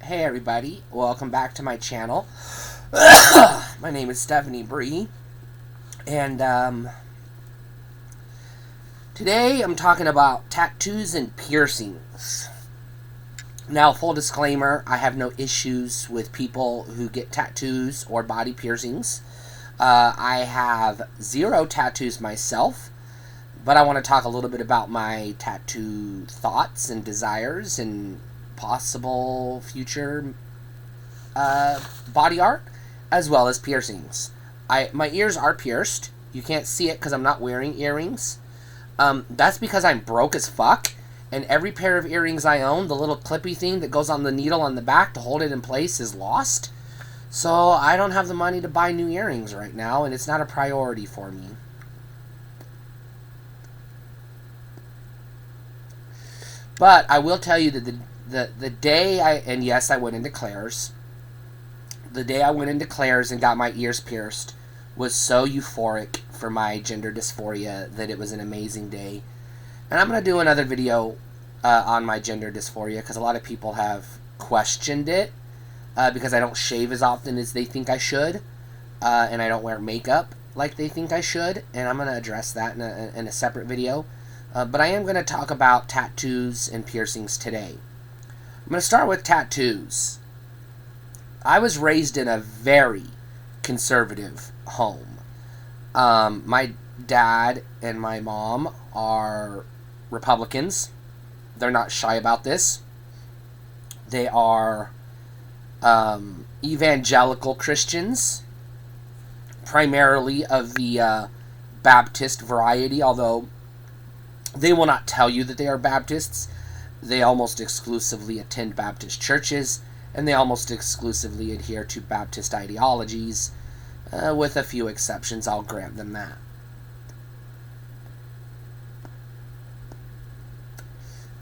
Hey everybody, welcome back to my channel. My name is Stephanie Bree, and today I'm talking about tattoos and piercings. Now, full disclaimer, I have no issues with people who get tattoos or body piercings. I have 0 tattoos myself, but I want to talk a little bit about my tattoo thoughts and desires and possible future body art, as well as piercings. My ears are pierced. You can't see it because I'm not wearing earrings. That's because I'm broke as fuck, and every pair of earrings I own, the little clippy thing that goes on the needle on the back to hold it in place, is lost. So I don't have the money to buy new earrings right now, and it's not a priority for me. But I will tell you that the day I went into Claire's. The day I went into Claire's and got my ears pierced was so euphoric for my gender dysphoria that it was an amazing day. And I'm going to do another video on my gender dysphoria because a lot of people have questioned it because I don't shave as often as they think I should, and I don't wear makeup like they think I should, and I'm going to address that in a separate video. But I am going to talk about tattoos and piercings today. I'm going to start with tattoos. I was raised in a very conservative home. My dad and my mom are Republicans. They're not shy about this. They are evangelical Christians, primarily of the Baptist variety, although they will not tell you that they are Baptists. They almost exclusively attend Baptist churches, and they almost exclusively adhere to Baptist ideologies, with a few exceptions. I'll grant them that.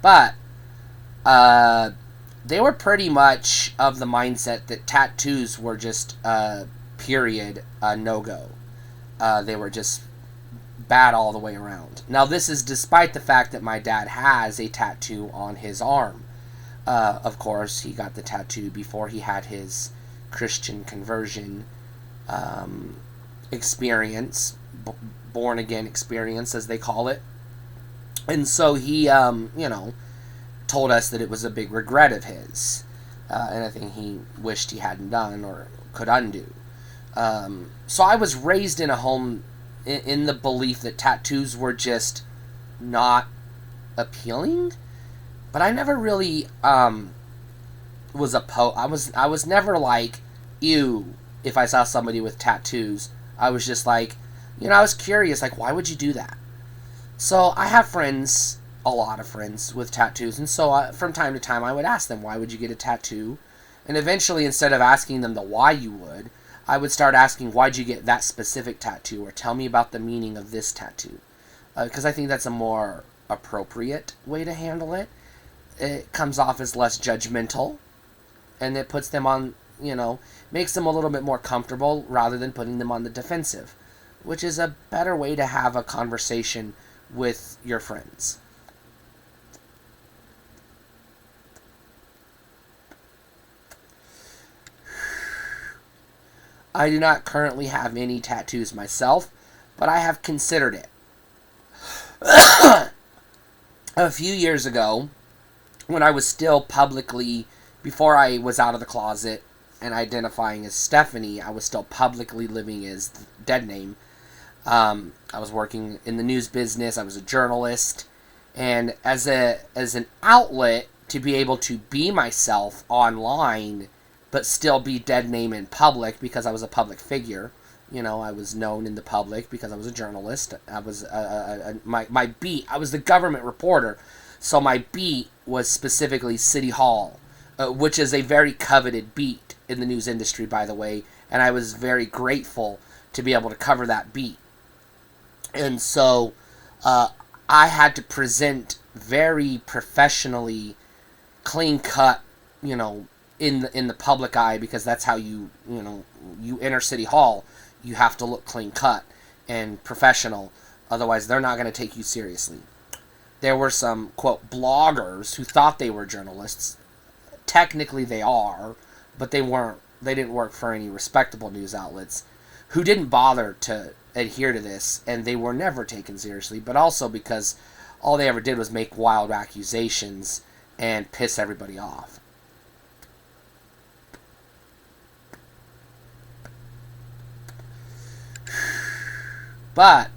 But they were pretty much of the mindset that tattoos were just period no-go. They were just bad all the way around. Now, this is despite the fact that my dad has a tattoo on his arm. Of course, he got the tattoo before he had his Christian conversion experience, born-again experience, as they call it. And so he, told us that it was a big regret of his, and I think he wished he hadn't done or could undo. So I was raised in a home in the belief that tattoos were just not appealing, but I never really was opposed. I was never like, ew, if I saw somebody with tattoos. I was just like, I was curious, like, why would you do that? So I have friends, a lot of friends with tattoos, and so from time to time I would ask them, why would you get a tattoo? And eventually, instead of asking them the why you would, I would start asking, why'd you get that specific tattoo? Or tell me about the meaning of this tattoo. Because I think that's a more appropriate way to handle it. It comes off as less judgmental. And it puts them on, makes them a little bit more comfortable rather than putting them on the defensive. Which is a better way to have a conversation with your friends. I do not currently have any tattoos myself, but I have considered it. A few years ago, when I was still publicly, before I was out of the closet and identifying as Stephanie, I was still publicly living as the dead name. I was working in the news business, I was a journalist, and as an outlet to be able to be myself online, but still be dead name in public because I was a public figure. I was known in the public because I was a journalist. I was my beat. I was the government reporter, so my beat was specifically City Hall, which is a very coveted beat in the news industry, by the way. And I was very grateful to be able to cover that beat. And so I had to present very professionally, clean cut, in the public eye, because that's how you enter City Hall. You have to look clean cut and professional, otherwise they're not going to take you seriously. There were some, quote, bloggers who thought they were journalists technically they are, but they weren't. They didn't work for any respectable news outlets who didn't bother to adhere to this, and they were never taken seriously, but also because all they ever did was make wild accusations and piss everybody off. But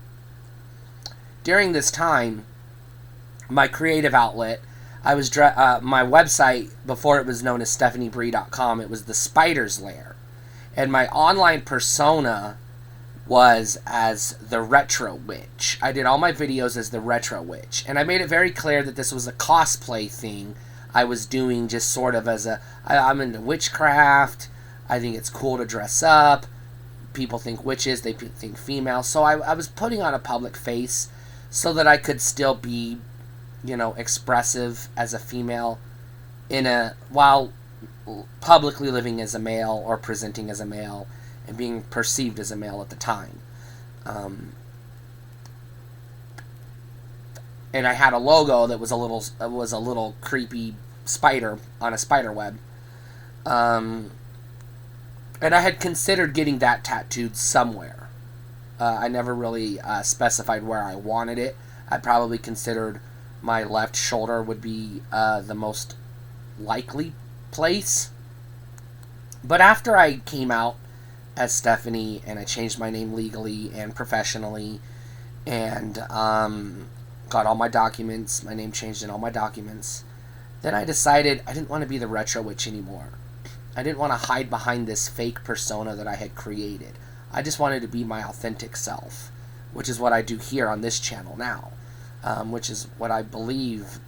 during this time, my creative outlet, I was my website before it was known as StephanieBree.com. It was the Spider's Lair, and my online persona was as the Retro Witch. I did all my videos as the Retro Witch, and I made it very clear that this was a cosplay thing I was doing, just sort of as I'm into witchcraft. I think it's cool to dress up. People think witches, they think female. So I was putting on a public face so that I could still be, expressive as a female while publicly living as a male or presenting as a male and being perceived as a male at the time. And I had a logo that was a little creepy spider on a spider web. And I had considered getting that tattooed somewhere. I never really specified where I wanted it. I probably considered my left shoulder would be the most likely place. But after I came out as Stephanie and I changed my name legally and professionally and got all my documents, my name changed in all my documents, then I decided I didn't want to be the Retro Witch anymore. I didn't want to hide behind this fake persona that I had created. I just wanted to be my authentic self, which is what I do here on this channel now, which is what I believe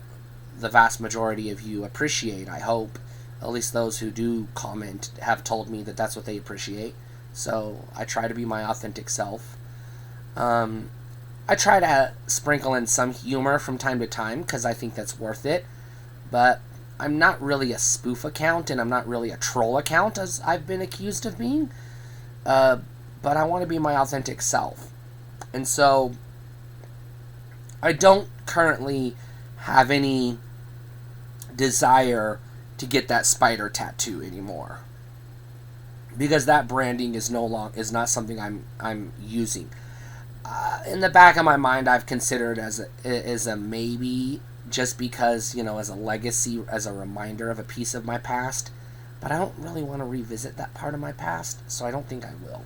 the vast majority of you appreciate, I hope. At least those who do comment have told me that that's what they appreciate. So I try to be my authentic self. I try to sprinkle in some humor from time to time because I think that's worth it. But I'm not really a spoof account, and I'm not really a troll account, as I've been accused of being. But I want to be my authentic self. And so I don't currently have any desire to get that spider tattoo anymore, because that branding is not something I'm using. In the back of my mind, I've considered as a maybe, just because, as a legacy, as a reminder of a piece of my past. But I don't really want to revisit that part of my past, so I don't think I will.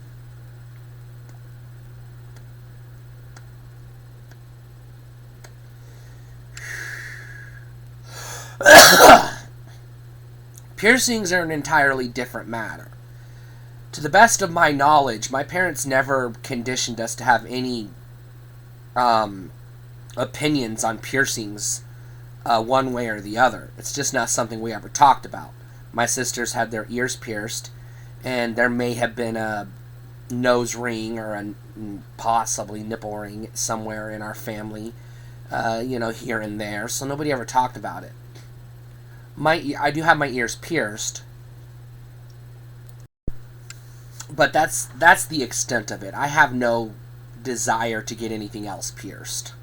Piercings are an entirely different matter. To the best of my knowledge, my parents never conditioned us to have any opinions on piercings one way or the other. It's just not something we ever talked about. My sisters had their ears pierced, and there may have been a nose ring or a possibly nipple ring somewhere in our family, here and there, so nobody ever talked about it. I do have my ears pierced, but that's the extent of it. I have no desire to get anything else pierced.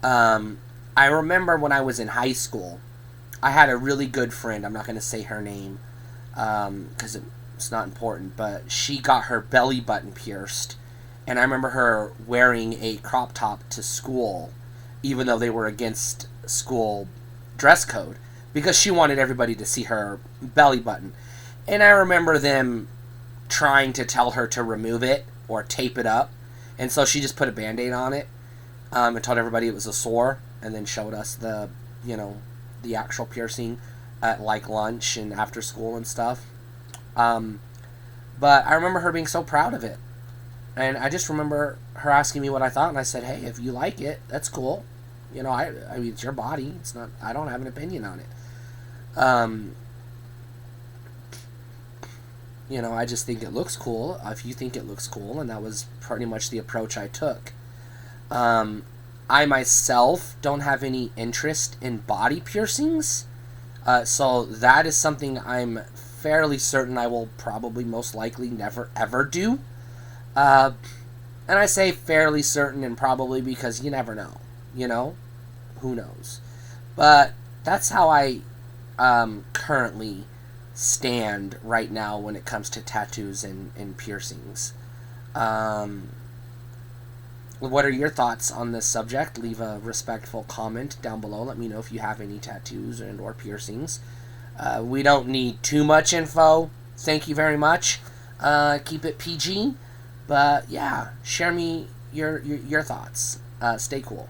I remember when I was in high school, I had a really good friend. I'm not going to say her name because it's not important, but she got her belly button pierced, and I remember her wearing a crop top to school, even though they were against school dress code, because she wanted everybody to see her belly button. And I remember them trying to tell her to remove it or tape it up, and so she just put a Band-Aid on it and told everybody it was a sore, and then showed us the actual piercing at lunch and after school and stuff. But I remember her being so proud of it, and I just remember her asking me what I thought, and I said, "Hey, if you like it, that's cool. I mean, it's your body. It's not. I don't have an opinion on it. I just think it looks cool. If you think it looks cool," and that was pretty much the approach I took. I myself don't have any interest in body piercings, so that is something I'm fairly certain I will probably most likely never ever do. And I say fairly certain and probably because you never know, who knows. But that's how I currently stand right now when it comes to tattoos and piercings. What are your thoughts on this subject? Leave a respectful comment down below. Let me know if you have any tattoos and or piercings. We don't need too much info. Thank you very much. Keep it PG. But yeah, share me your thoughts. Stay cool.